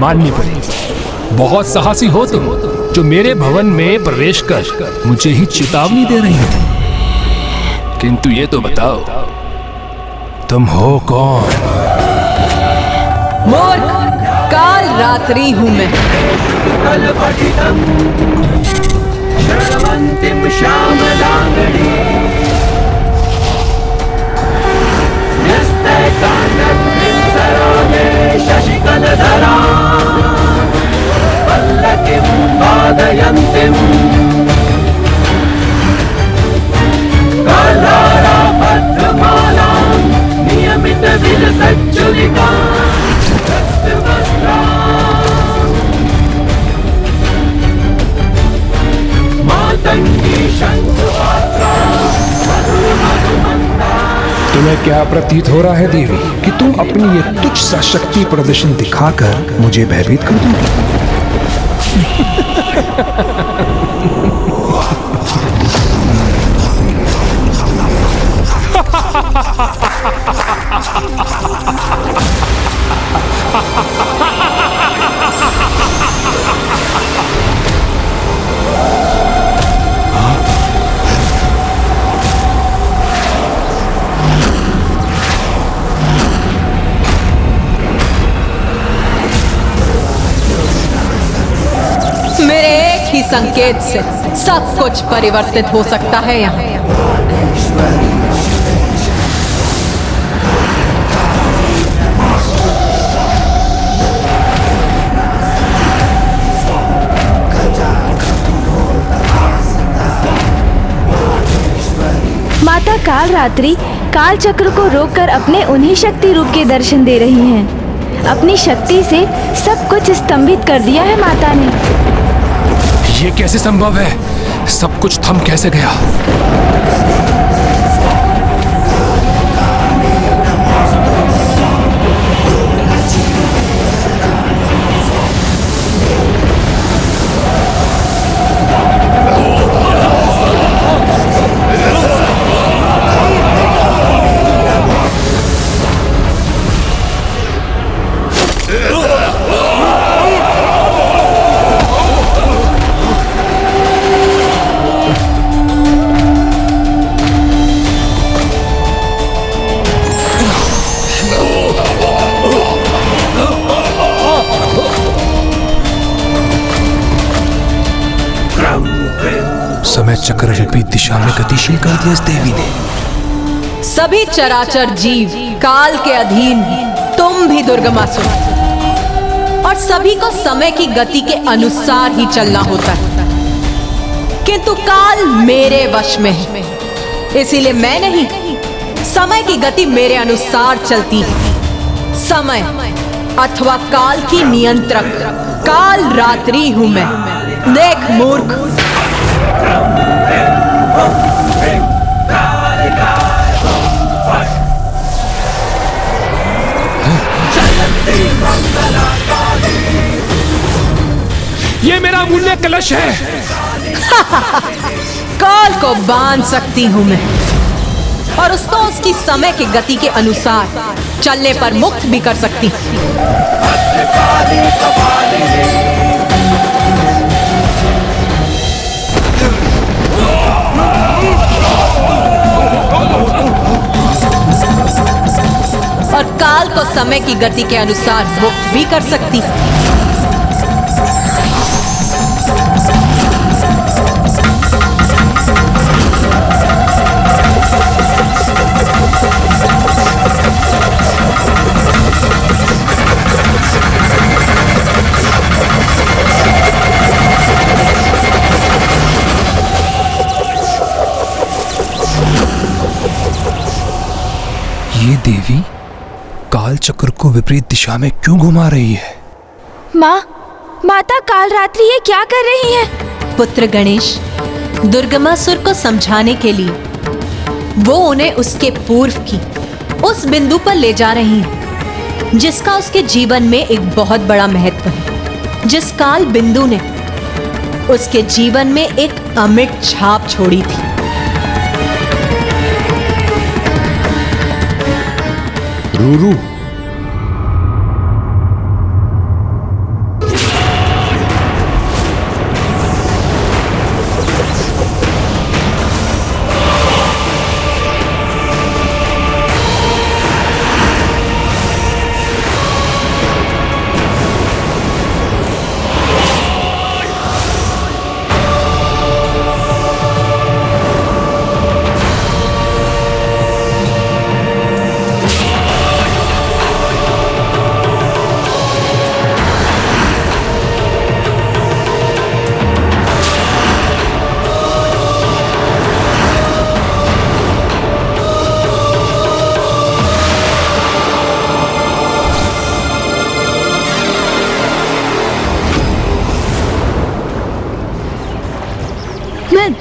माननी पड़ेगी। बहुत साहसी हो तुम, जो मेरे भवन में प्रवेश कर मुझे ही चेतावनी दे रही हो। किंतु ये तो बताओ, तुम हो कौन? मूर्ख, काल रात्रि हूं मैं। शशिकलधरा पल्लकिं वादयन्तीं कालारा भद्रमालां नियमितविलसज्जुलिकां रक्तवस्त्रां मातंगी शंखपात्रां मधुमधुमन्दां। तुम्हें क्या प्रतीत हो रहा है देवी कि तुम अपनी ये तुच्छ सा शक्ति प्रदर्शन दिखाकर मुझे भयभीत कर दोगी? मेरे एक ही संकेत से सब कुछ परिवर्तित हो सकता है यहाँ। माता काल रात्रि काल चक्र को रोककर अपने उन्हीं शक्ति रूप के दर्शन दे रही हैं। अपनी शक्ति से सब कुछ स्तंभित कर दिया है माता ने। ये कैसे संभव है? सब कुछ थम कैसे गया? समय चक्र विपरीत दिशा में गतिशील कर दिया इस देवी ने। सभी चराचर जीव काल के अधीन हैं, तुम भी दुर्गमासुर, और सभी को समय की गति के अनुसार ही चलना होता है। किंतु काल मेरे वश में है, इसीलिए मैं नहीं, समय की गति मेरे अनुसार चलती है। समय अथवा काल की नियंत्रक काल रात्रि हूं मैं। देख मूर्ख, ये मेरा अमूल्य कलश है। काल को बांध सकती हूं मैं, और उसको उसकी समय की गति के अनुसार चलने पर मुक्त भी कर सकती हूं। और काल को समय की गति के अनुसार मुक्त भी कर सकती हूं। ये देवी काल चक्र को विपरीत दिशा में क्यों घुमा रही है? माता काल रात्रि ये क्या कर रही है? पुत्र गणेश, दुर्गमासुर को समझाने के लिए वो उन्हें उसके पूर्व की उस बिंदु पर ले जा रही है जिसका उसके जीवन में एक बहुत बड़ा महत्व है, जिस काल बिंदु ने उसके जीवन में एक अमिट छाप छोड़ी थी। रूरू,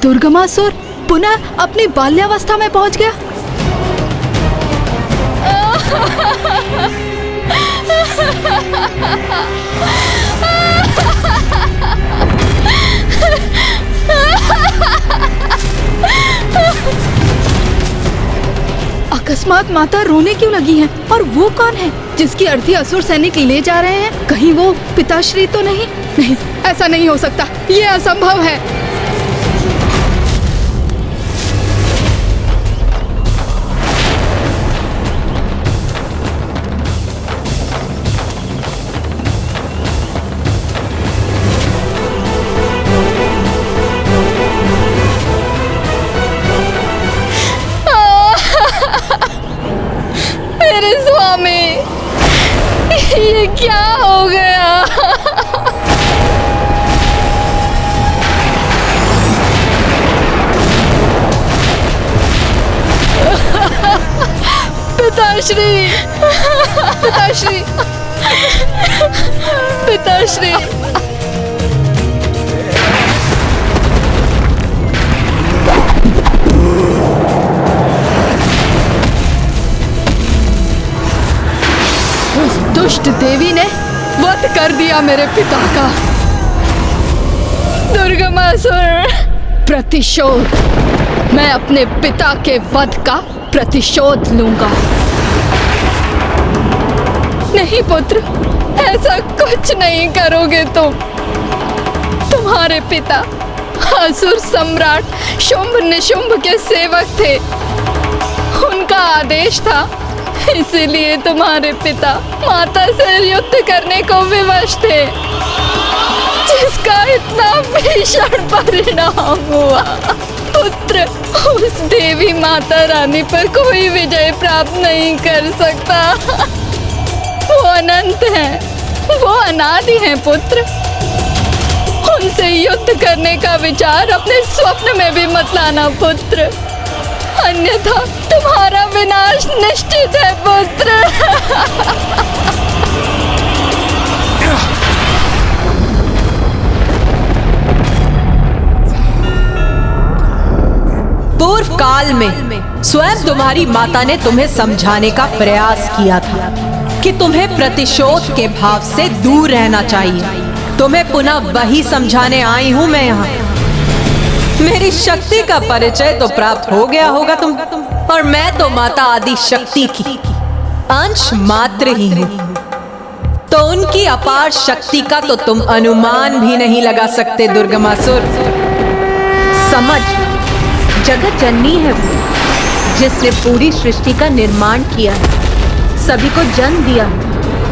दुर्गमासुर पुनः अपनी बाल्यावस्था में पहुंच गया। अकस्मात माता रोने क्यों लगी हैं? और वो कौन है जिसकी अर्थी असुर सैनिक ले जा रहे हैं? कहीं वो पिताश्री तो नहीं? नहीं, ऐसा नहीं हो सकता, ये असंभव है। मेरे स्वामी, ये क्या हो गया? पिताश्री, पिताश्री, पिताश्री। उस दुष्ट देवी ने वध कर दिया मेरे पिता का। दुर्गमासुर, प्रतिशोध, मैं अपने पिता के वध का प्रतिशोध लूंगा। नहीं पुत्र, ऐसा कुछ नहीं करोगे तुम। तुम्हारे पिता असुर सम्राट शुंभ निशुंभ के सेवक थे। उनका आदेश था, इसीलिए तुम्हारे पिता माता से युद्ध करने को विवश थे, जिसका इतना भीषण परिणाम हुआ। पुत्र, उस देवी माता रानी पर कोई विजय प्राप्त नहीं कर सकता। वो अनंत हैं, वो अनादि हैं पुत्र। उनसे युद्ध करने का विचार अपने स्वप्न में भी मत लाना पुत्र, अन्यथा तुम्हारा विनाश निश्चित है पुत्र। पूर्व काल में स्वयं तुम्हारी माता ने तुम्हें समझाने का प्रयास किया था कि तुम्हें प्रतिशोध के भाव से दूर रहना चाहिए। तुम्हें पुनः वही समझाने आई हूं मैं यहाँ। मेरी शक्ति का परिचय तो प्राप्त हो गया होगा तुम, और मैं तो माता आदि शक्ति की अंश मात्र ही हूं, तो उनकी अपार शक्ति का तो तुम अनुमान भी नहीं लगा सकते दुर्गमासुर। समझ, जगत जननी है वो, जिसने पूरी सृष्टि का निर्माण किया है, सभी को जन्म दिया है,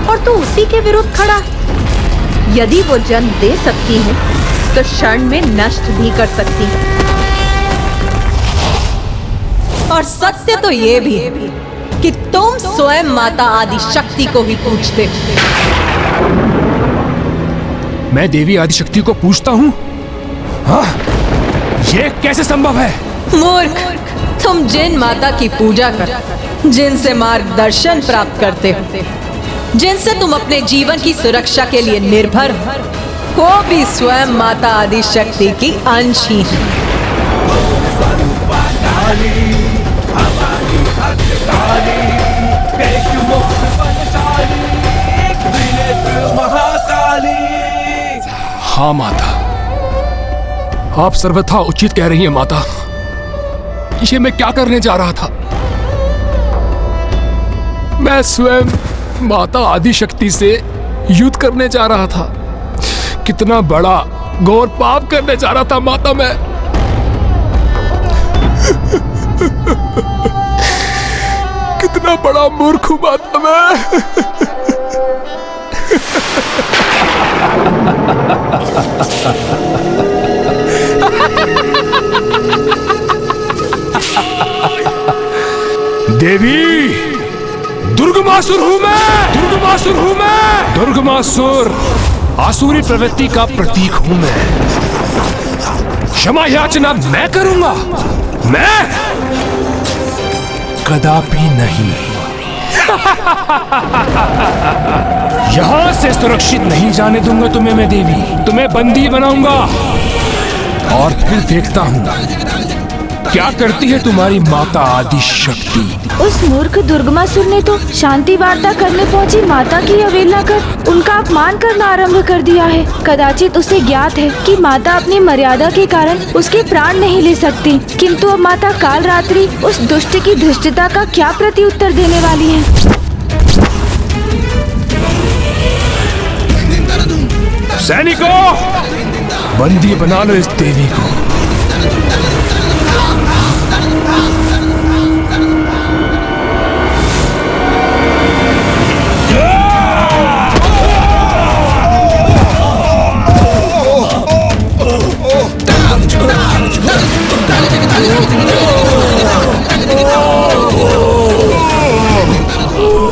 और तू उसी के विरुद्ध खड़ा है। यदि वो जन्म दे सकती है तो क्षण में नष्ट भी कर सकती है। और सत्य तो ये भी है कि तुम स्वयं माता आदि शक्ति को ही पूजते हो। मैं देवी आदिशक्ति को पूछता हूँ? हाँ, ये कैसे संभव है? मूर्ख, तुम जिन माता की पूजा कर, जिनसे मार्गदर्शन प्राप्त करते हो, जिनसे तुम अपने जीवन की सुरक्षा के लिए निर्भर हो, वो भी स्वयं माता आदि शक्ति की अंश ही है। हाँ माता, आप सर्वथा उचित कह रही हैं माता। ये मैं क्या करने जा रहा था? मैं स्वयं माता आदिशक्ति से युद्ध करने जा रहा था। कितना बड़ा घोर पाप करने जा रहा था माता मैं। कितना बड़ा मूर्ख हूं माता मैं। देवी, दुर्गमासुर हूं मैं, दुर्गमासुर हूं मैं, दुर्गमासुर आसुरी प्रवृत्ति का प्रतीक हूं मैं। क्षमा याचना मैं करूंगा, मैं कदापि नहीं। यहां से सुरक्षित नहीं जाने दूंगा तुम्हें मैं देवी। तुम्हें बंदी बनाऊंगा, और फिर देखता हूँ क्या करती है तुम्हारी माता आदि शक्ति। उस मूर्ख दुर्गमासुर ने तो शांति वार्ता करने पहुंची माता की अवहेलना कर उनका अपमान करना आरंभ कर दिया है। कदाचित उसे ज्ञात है कि माता अपनी मर्यादा के कारण उसके प्राण नहीं ले सकती, किंतु अब माता कालरात्रि उस दुष्ट की धृष्टता का क्या प्रत्युत्तर देने वाली है। सैनिकों, बंदी बना लो इस देवी को।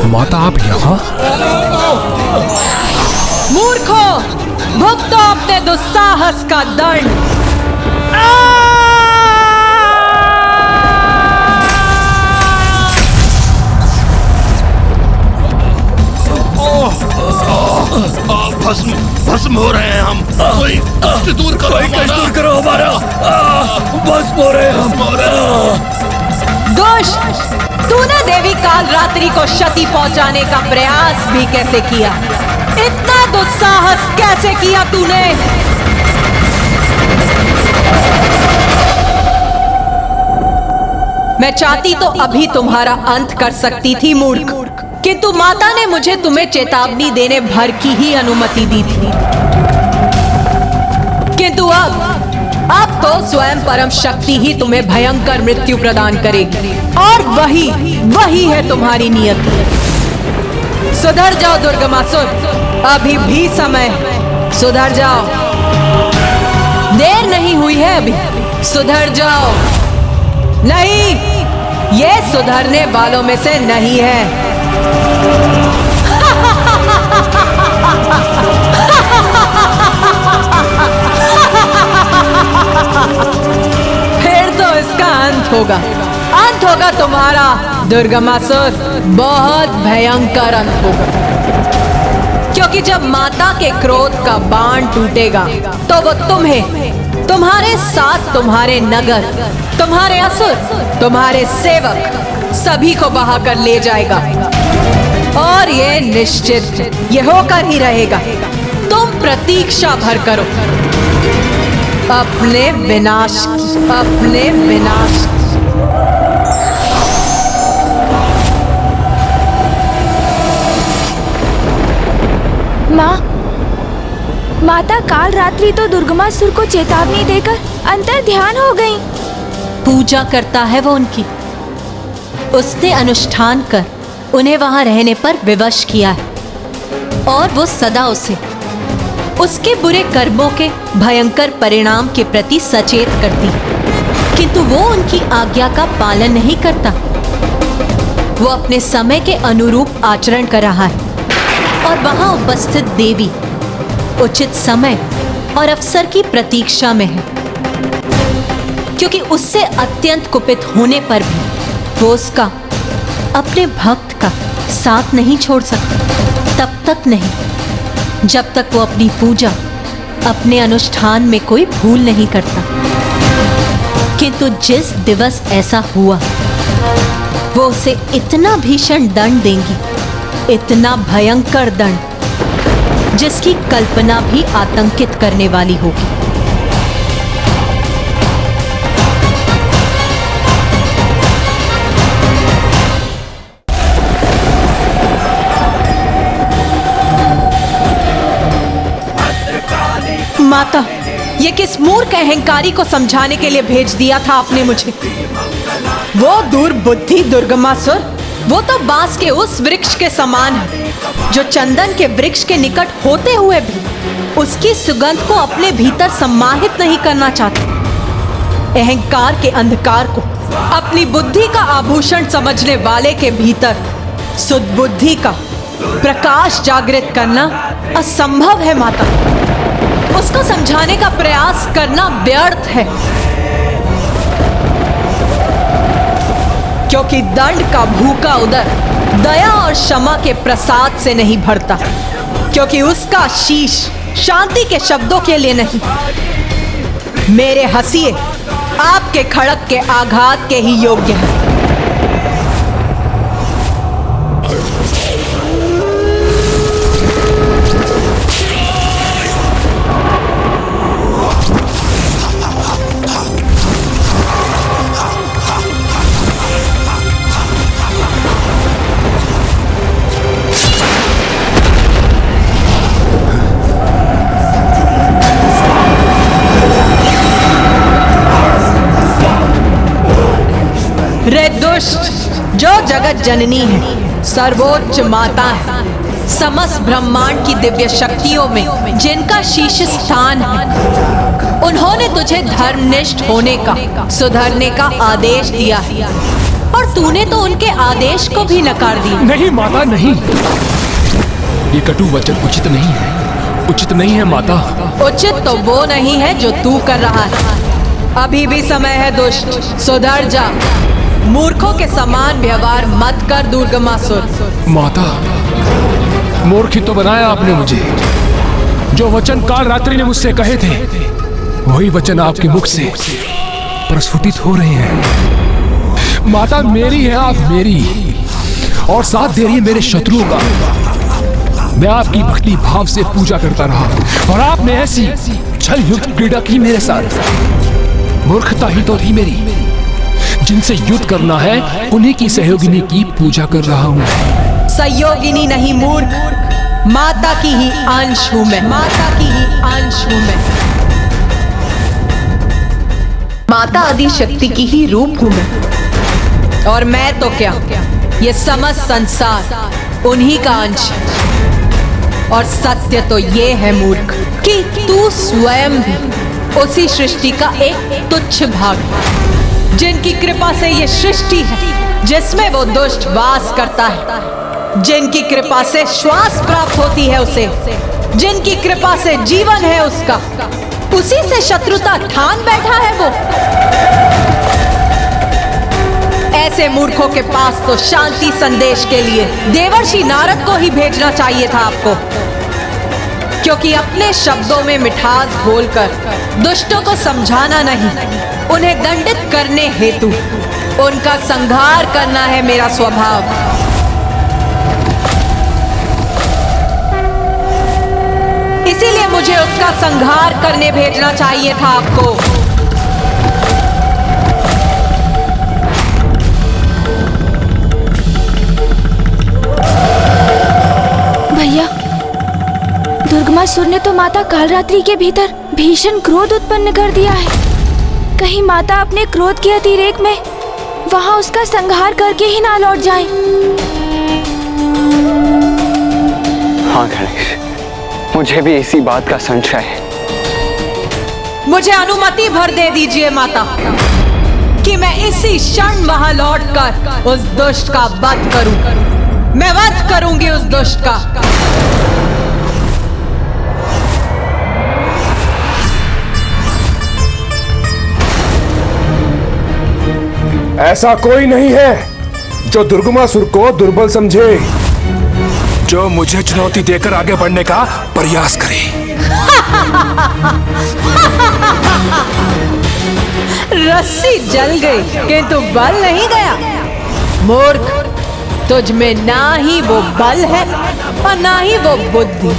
माता आप यहाँ? मूर्खो, भुगतो अपने दुस्साहस का दंड। भस्म हो रहे हैं हम। कोई कष्ट दूर करो, दूर करो हमारा। भस्म हो रहे हैं हम। दुष्ट, तूने देवी कालरात्रि को क्षति पहुंचाने का प्रयास भी कैसे किया? इतना दुस्साहस कैसे किया तूने? मैं चाहती तो अभी तुम्हारा अंत कर सकती थी मूर्ख, किंतु माता ने मुझे तुम्हें चेतावनी देने भर की ही अनुमति दी थी। किंतु अब तो स्वयं परम शक्ति ही तुम्हें भयंकर मृत्यु प्रदान करेगी, और वही है तुम्हारी नियति। सुधर जाओ दुर्गमासुर, अभी भी समय है, सुधर जाओ, देर नहीं हुई है अभी, सुधर जाओ। नहीं, ये सुधरने वालों में से नहीं है। फिर तो इसका अंत होगा तुम्हारा दुर्गमासुर, बहुत भयंकर अंत होगा। क्योंकि जब माता के क्रोध का बाण टूटेगा तो वो तुम्हें, तुम्हारे साथ तुम्हारे नगर, तुम्हारे असुर, तुम्हारे सेवक सभी को बहा कर ले जाएगा। और ये निश्चित ये होकर ही रहेगा। तुम प्रतीक्षा भर करो अपने विनाश की। माता कालरात्रि तो दुर्गमासुर को चेतावनी देकर अंतर ध्यान हो गई। पूजा करता है वो उनकी, उसने अनुष्ठान कर उन्हें वहां रहने पर विवश किया है, और वो सदा उसे उसके बुरे कर्मों के भयंकर परिणाम के प्रति सचेत करती, किंतु वो उनकी आज्ञा का पालन नहीं करता। वो अपने समय के अनुरूप आचरण कर रहा है, और वहां उपस्थित देवी उचित समय और अवसर की प्रतीक्षा में है, क्योंकि उससे अत्यंत कुपित होने पर भी वो उसका, अपने भक्त का साथ नहीं छोड़ सकता। तब तक नहीं जब तक वो अपनी पूजा, अपने अनुष्ठान में कोई भूल नहीं करता। किंतु जिस दिवस ऐसा हुआ, वो उसे इतना भीषण दंड देंगी, इतना भयंकर दंड, जिसकी कल्पना भी आतंकित करने वाली होगी। माता, ये किस मूर्ख अहंकारी को समझाने के लिए भेज दिया था आपने मुझे? वो दुर्बुद्धि दुर्गमासुर, वो तो बांस के उस वृक्ष के समान है जो चंदन के वृक्ष के निकट होते हुए भी उसकी सुगंध को अपने भीतर सम्माहित नहीं करना चाहता। अहंकार के अंधकार को अपनी बुद्धि का आभूषण समझने वाले के भीतर सुदबुद्धि का प्रकाश जागृत करना असंभव है माता। उसको समझाने का प्रयास करना व्यर्थ है, क्योंकि दंड का भूखा उदर दया और क्षमा के प्रसाद से नहीं भरता, क्योंकि उसका शीश शांति के शब्दों के लिए नहीं मेरे हंसिए आपके खड़क के आघात के ही योग्य है। रे दुष्ट, जो जगत जननी है, सर्वोच्च माता है, समस्त ब्रह्मांड की दिव्य शक्तियों में जिनका शीर्ष स्थान है, उन्होंने तुझे धर्मनिष्ठ होने का, सुधरने का आदेश दिया है और तूने तो उनके आदेश को भी नकार दिया। नहीं माता, नहीं, ये कटु वचन उचित नहीं है, उचित नहीं है माता। उचित तो वो नहीं है जो तू कर रहा है। अभी भी समय है दुष्ट, सुधर जा। मूर्खों के समान व्यवहार मत कर दुर्गमासुर। माता, मूर्ख ही तो बनाया आपने मुझे। जो वचन काल रात्रि ने मुझसे कहे थे, वही वचन आपके मुख से प्रस्फुटित हो रहे हैं। माता मेरी है आप मेरी, और साथ दे रही है मेरे शत्रुओं का। मैं आपकी भक्ति भाव से पूजा करता रहा और आपने ऐसी छल युक्त क्रीड़ा की मेरे साथ। मूर्खता ही तो थी मेरी। जिनसे युद्ध करना है उन्हीं की सहयोगिनी की पूजा कर रहा हूँ। सहयोगिनी नहीं मूर्ख, माता की ही अंश हूँ मैं, माता की ही अंश हूँ मैं। माता आदि शक्ति की ही रूप हूँ मैं। और मैं तो क्या, ये समस्त संसार उन्हीं का अंश है। और सत्य तो ये है मूर्ख कि तू स्वयं भी उसी सृष्टि का एक तुच्छ भाग है। जिनकी कृपा से ये सृष्टि है जिसमें वो दुष्ट वास करता है, जिनकी कृपा से श्वास प्राप्त होती है उसे, जिनकी कृपा से जीवन है उसका, उसी से शत्रुता ठान बैठा है वो। ऐसे मूर्खों के पास तो शांति संदेश के लिए देवर्षि नारद को ही भेजना चाहिए था आपको, क्योंकि अपने शब्दों में मिठास घोलकर दुष्टों को समझाना नहीं, उन्हें दंडित करने हेतु उनका संहार करना है मेरा स्वभाव। इसीलिए मुझे उसका संहार करने भेजना चाहिए था आपको। भैया, दुर्गमासुर ने तो माता कालरात्रि के भीतर भीषण क्रोध उत्पन्न कर दिया है। कहीं माता अपने क्रोध के अतिरेक में वहां उसका संहार करके ही ना लौट जाए। हाँ गणेश, मुझे भी इसी बात का संशय है। मुझे अनुमति भर दे दीजिए माता कि मैं इसी क्षण वहां लौटकर उस दुष्ट का वध करूं। मैं वध करूंगी उस दुष्ट का। ऐसा कोई नहीं है जो दुर्गमासुर को दुर्बल समझे, जो मुझे चुनौती देकर आगे बढ़ने का प्रयास करे। रस्सी जल गई किंतु बल नहीं गया। मूर्ख, तुझ में ना ही वो बल है और ना ही वो बुद्धि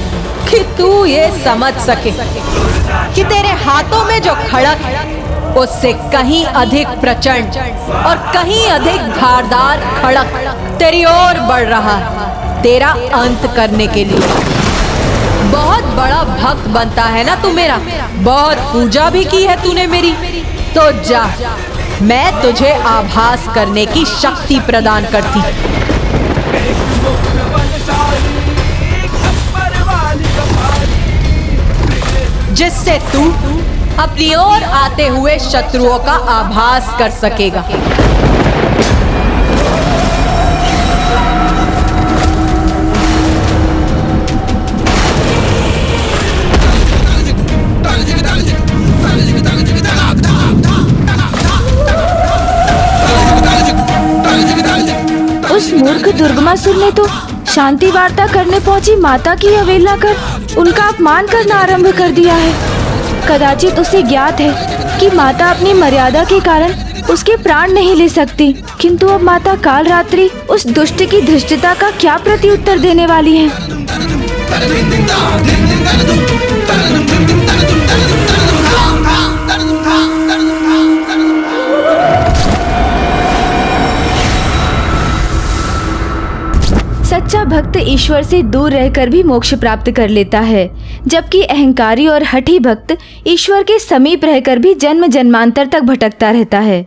कि तू ये समझ सके कि तेरे हाथों में जो खड़क है उससे कहीं अधिक प्रचंड और कहीं अधिक धारदार खड़क तेरी ओर बढ़ रहा है, तेरा अंत करने के लिए। बहुत बड़ा भक्त बनता है ना तू मेरा, बहुत पूजा भी की है तूने मेरी, तो जा, मैं तुझे आभास करने की शक्ति प्रदान करती। जिससे तू अपनी ओर आते हुए शत्रुओं का आभास कर सकेगा। उस मूर्ख दुर्गमासुर ने तो शांति वार्ता करने पहुंची माता की अवहेलना कर उनका अपमान करना आरंभ कर दिया है। कदाचित उसे ज्ञात है कि माता अपनी मर्यादा के कारण उसके प्राण नहीं ले सकती, किंतु अब माता कालरात्रि उस दुष्ट की धृष्टता का क्या प्रत्युत्तर देने वाली है? सच्चा भक्त ईश्वर से दूर रहकर भी मोक्ष प्राप्त कर लेता है, जबकि अहंकारी और हठी भक्त ईश्वर के समीप रहकर भी जन्म जन्मांतर तक भटकता रहता है।